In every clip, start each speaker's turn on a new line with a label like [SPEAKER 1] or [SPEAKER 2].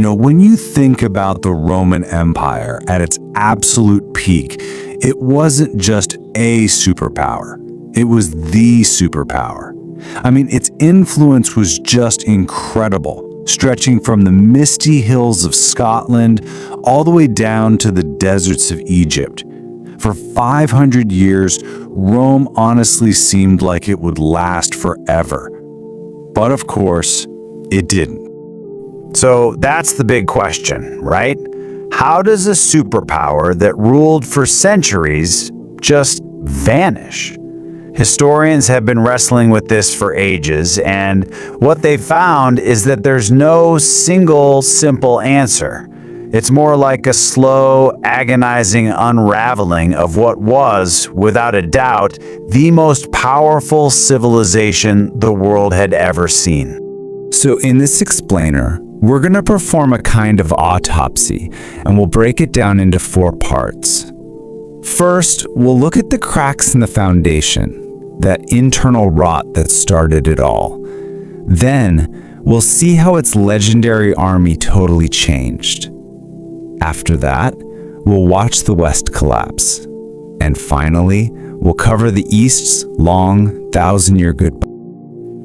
[SPEAKER 1] When you think about the Roman Empire at its absolute peak, it wasn't just a superpower. It was the superpower. Its influence was just incredible, stretching from the misty hills of Scotland all the way down to the deserts of Egypt. For 500 years, Rome honestly seemed like it would last forever. But of course, it didn't.
[SPEAKER 2] So that's the big question, right? How does a superpower that ruled for centuries just vanish? Historians have been wrestling with this for ages, and what they found is that there's no single simple answer. It's more like a slow, agonizing unraveling of what was, without a doubt, the most powerful civilization the world had ever seen.
[SPEAKER 1] So in this explainer, we're going to perform a kind of autopsy, and we'll break it down into 4 parts. First, we'll look at the cracks in the foundation, that internal rot that started it all. Then, we'll see how its legendary army totally changed. After that, we'll watch the West collapse. And finally, we'll cover the East's long, 1,000-year goodbye.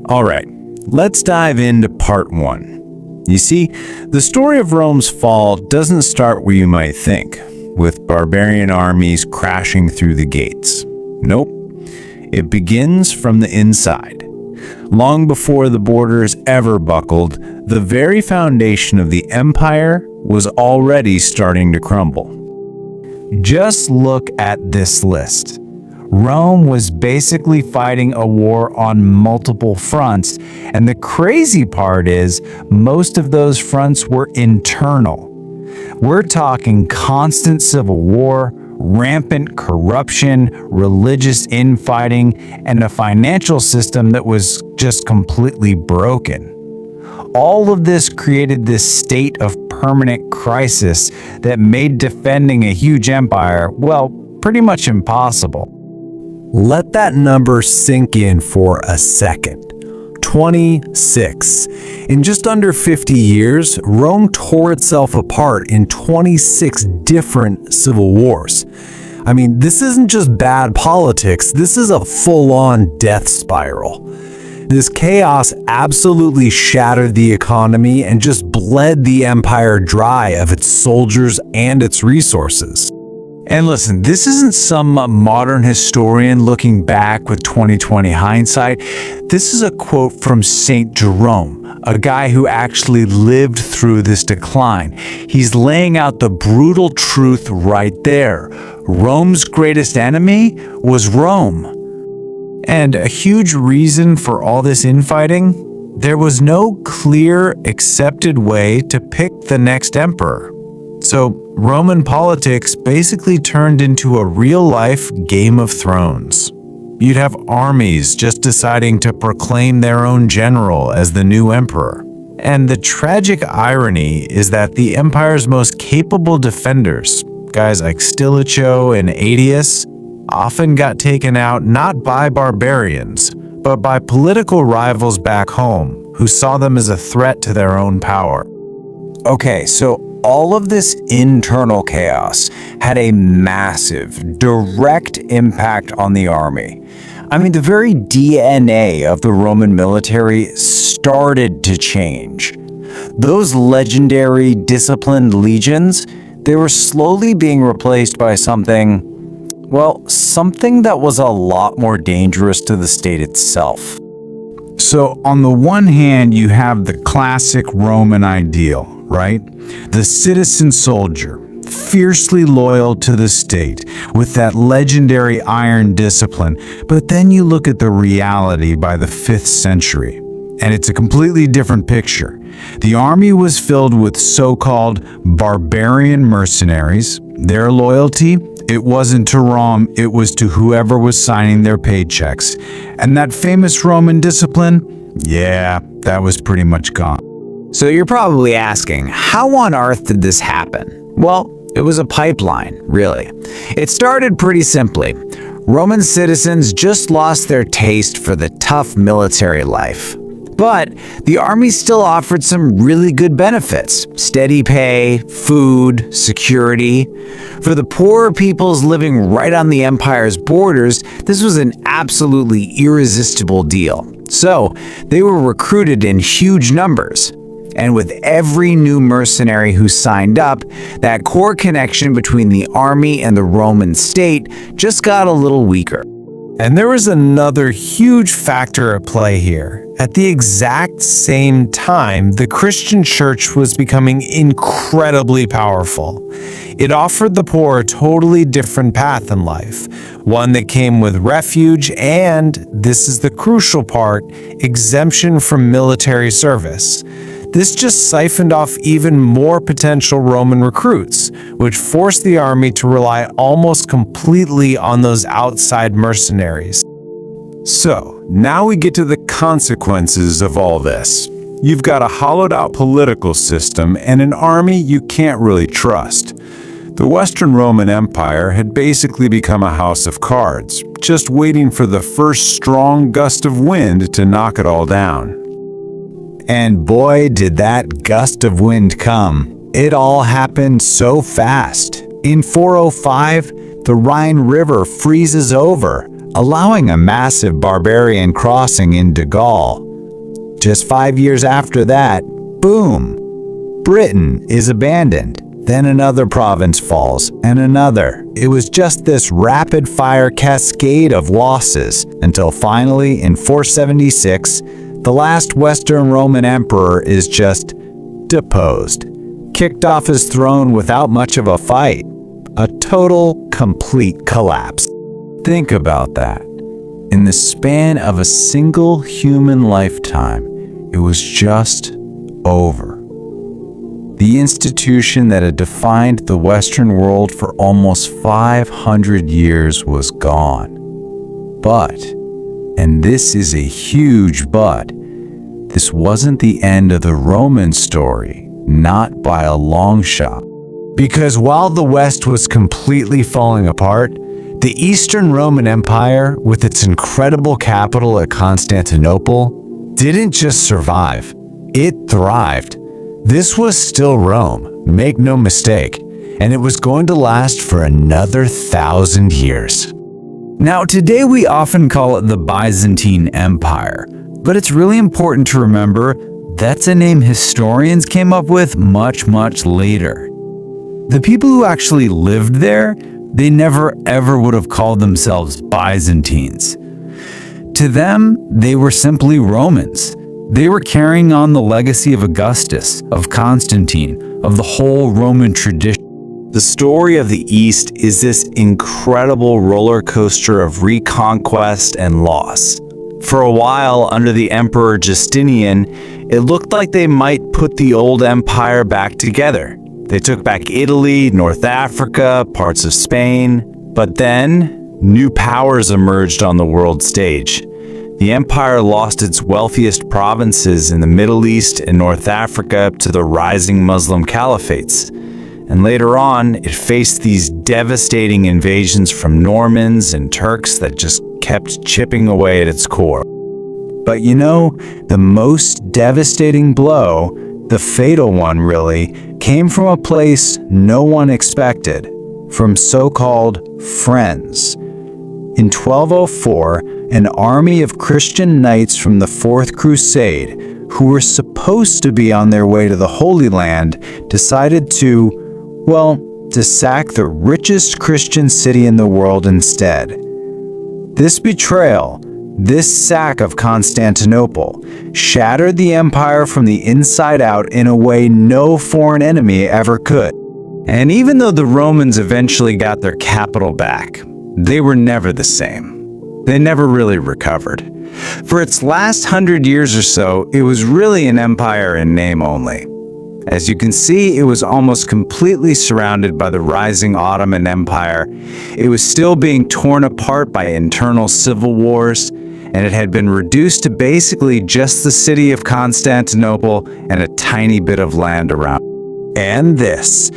[SPEAKER 1] All right, let's dive into part 1. You see, the story of Rome's fall doesn't start where you might think, with barbarian armies crashing through the gates. Nope. It begins from the inside. Long before the borders ever buckled, the very foundation of the empire was already starting to crumble. Just look at this list. Rome was basically fighting a war on multiple fronts, and the crazy part is most of those fronts were internal. We're talking constant civil war, rampant corruption, religious infighting, and a financial system that was just completely broken. All of this created this state of permanent crisis that made defending a huge empire, well, pretty much impossible. Let that number sink in for a second. 26. In just under 50 years, Rome tore itself apart in 26 different civil wars. This isn't just bad politics, this is a full-on death spiral. This chaos absolutely shattered the economy and just bled the empire dry of its soldiers and its resources. And listen, this isn't some modern historian looking back with 2020 hindsight. This is a quote from St. Jerome, a guy who actually lived through this decline. He's laying out the brutal truth right there. Rome's greatest enemy was Rome. And a huge reason for all this infighting? There was no clear, accepted way to pick the next emperor. So Roman politics basically turned into a real-life Game of Thrones. You'd have armies just deciding to proclaim their own general as the new emperor. And the tragic irony is that the empire's most capable defenders, guys like Stilicho and Aetius, often got taken out not by barbarians, but by political rivals back home who saw them as a threat to their own power. Okay, so all of this internal chaos had a massive, direct impact on the army. The very DNA of the Roman military started to change. Those legendary, disciplined legions, they were slowly being replaced by something that was a lot more dangerous to the state itself. So on the one hand, you have the classic Roman ideal, right? The citizen soldier, fiercely loyal to the state, with that legendary iron discipline. But then you look at the reality by the 5th century, and it's a completely different picture. The army was filled with so-called barbarian mercenaries. Their loyalty, it wasn't to Rome, it was to whoever was signing their paychecks. And that famous Roman discipline, yeah, that was pretty much gone.
[SPEAKER 2] So you're probably asking, how on earth did this happen? Well, it was a pipeline, really. It started pretty simply. Roman citizens just lost their taste for the tough military life. But the army still offered some really good benefits: steady pay, food, security. For the poorer peoples living right on the empire's borders, this was an absolutely irresistible deal. So they were recruited in huge numbers. And with every new mercenary who signed up, that core connection between the army and the Roman state just got a little weaker.
[SPEAKER 3] And there was another huge factor at play here. At the exact same time, the Christian church was becoming incredibly powerful. It offered the poor a totally different path in life, one that came with refuge and, this is the crucial part, exemption from military service. This just siphoned off even more potential Roman recruits, which forced the army to rely almost completely on those outside mercenaries.
[SPEAKER 1] So, now we get to the consequences of all this. You've got a hollowed-out political system and an army you can't really trust. The Western Roman Empire had basically become a house of cards, just waiting for the first strong gust of wind to knock it all down. And boy, did that gust of wind come. It all happened so fast. In 405, the Rhine River freezes over, allowing a massive barbarian crossing into Gaul. Just 5 years after that, boom! Britain is abandoned. Then another province falls, and another. It was just this rapid-fire cascade of losses, until finally, in 476, the last Western Roman emperor is just deposed, kicked off his throne without much of a fight. A total, complete collapse. Think about that. In the span of a single human lifetime, it was just over. The institution that had defined the Western world for almost 500 years was gone. But, and this is a huge but, this wasn't the end of the Roman story, not by a long shot. Because while the West was completely falling apart, the Eastern Roman Empire, with its incredible capital at Constantinople, didn't just survive, it thrived. This was still Rome, make no mistake, and it was going to last for another 1,000 years. Now, today we often call it the Byzantine Empire, but it's really important to remember that's a name historians came up with much later. The people who actually lived there, they never ever would have called themselves Byzantines. To them, they were simply Romans. They were carrying on the legacy of Augustus, of Constantine, of the whole Roman tradition. The story of the East is this incredible roller coaster of reconquest and loss. For a while, under the Emperor Justinian, it looked like they might put the old empire back together. They took back Italy, North Africa, parts of Spain. But then, new powers emerged on the world stage. The empire lost its wealthiest provinces in the Middle East and North Africa to the rising Muslim caliphates. And later on, it faced these devastating invasions from Normans and Turks that just kept chipping away at its core. But you know, the most devastating blow, the fatal one really, came from a place no one expected, from so-called friends. In 1204, an army of Christian knights from the Fourth Crusade, who were supposed to be on their way to the Holy Land, decided to sack the richest Christian city in the world instead. This betrayal, this sack of Constantinople, shattered the empire from the inside out in a way no foreign enemy ever could. And even though the Romans eventually got their capital back, they were never the same. They never really recovered. For its last 100 years or so, it was really an empire in name only. As you can see, it was almost completely surrounded by the rising Ottoman Empire. It was still being torn apart by internal civil wars, and it had been reduced to basically just the city of Constantinople and a tiny bit of land around. And this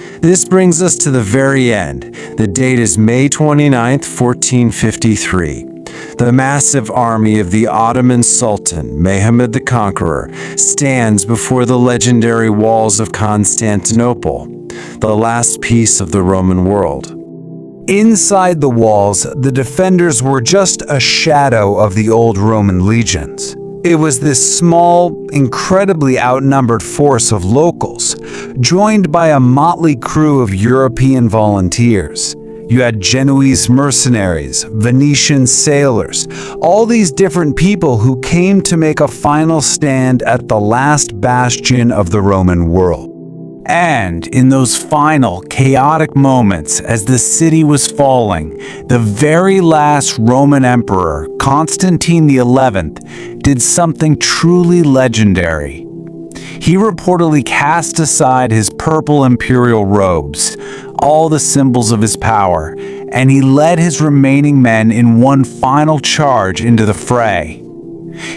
[SPEAKER 1] brings us to the very end. The date is May 29th, 1453.
[SPEAKER 3] The massive army of the Ottoman Sultan, Mehmed the Conqueror, stands before the legendary walls of Constantinople, the last piece of the Roman world. Inside the walls, the defenders were just a shadow of the old Roman legions. It was this small, incredibly outnumbered force of locals, joined by a motley crew of European volunteers. You had Genoese mercenaries, Venetian sailors, all these different people who came to make a final stand at the last bastion of the Roman world. And in those final, chaotic moments as the city was falling, the very last Roman emperor, Constantine XI, did something truly legendary. He reportedly cast aside his purple imperial robes, all the symbols of his power, and he led his remaining men in one final charge into the fray.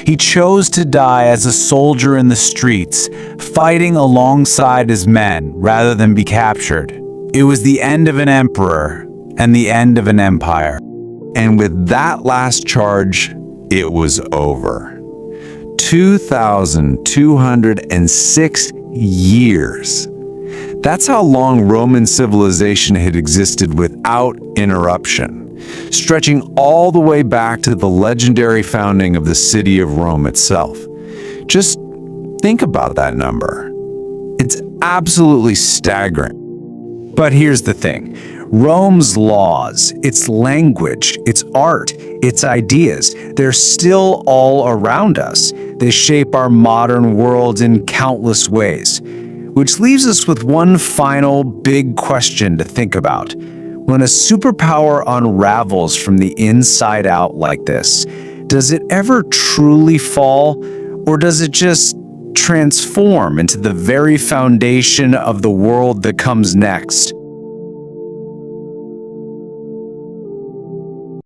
[SPEAKER 3] He chose to die as a soldier in the streets, fighting alongside his men rather than be captured. It was the end of an emperor and the end of an empire.
[SPEAKER 1] And with that last charge, it was over. 2,206 years. That's how long Roman civilization had existed without interruption, stretching all the way back to the legendary founding of the city of Rome itself. Just think about that number. It's absolutely staggering.
[SPEAKER 3] But here's the thing. Rome's laws, its language, its art, its ideas, they're still all around us. They shape our modern world in countless ways. Which leaves us with one final big question to think about. When a superpower unravels from the inside out like this, does it ever truly fall, or does it just transform into the very foundation of the world that comes next?